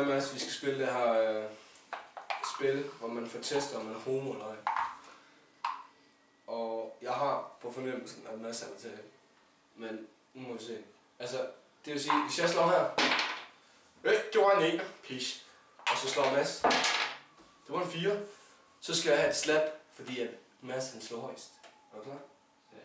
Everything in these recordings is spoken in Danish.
Hej Mads, vi skal spille det her spil, hvor man får testet, om man er homo eller ej. Og jeg har på fornemmelsen, at Mads er til det. Men nu må vi se. Altså, det vil sige, hvis jeg slår her. Det var en 1. Pish. Og så slår Mads. Det var en 4. Så skal jeg have et slap, fordi at Mads han slår højst. Er du klar? Ja.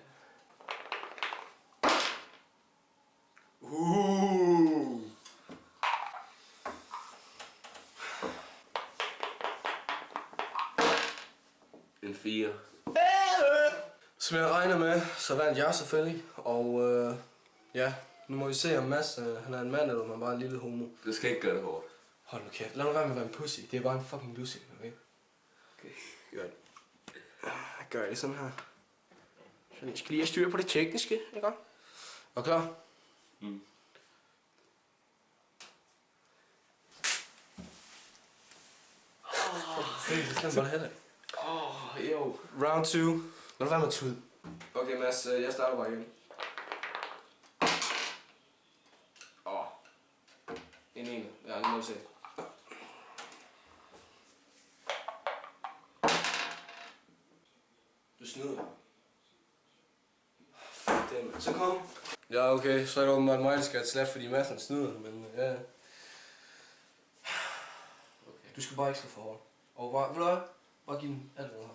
En 4. Som jeg regner med, så vandt jeg selvfølgelig. Og ja, nu må vi se om Mads han er en mand, eller om han bare er en lille homo. Du skal ikke gøre det hårdt. Hold nu kæft, lad nu være med at være en pussy. Det er bare en fucking lussing, okay? Okay. Gør det. Jeg gør det sådan her. Så jeg skal lige have styr på det tekniske, ikke? Er klar? Mm. Sådan var det heller ikke. Jo. Round 2. Lad nu være med at tude. Okay Mads, jeg starter bare igen. En ene. Ja, nu må vi se. Du snyder. Fuck det, man. Så kom. Ja, okay. Så er det åbenbart mig, der skal have et slag, fordi Mads han snyder, men ja. Okay. Du skal bare ikke slå for hårdt. Og bare, ved du hvad? Bare giv den alt, hvad du har.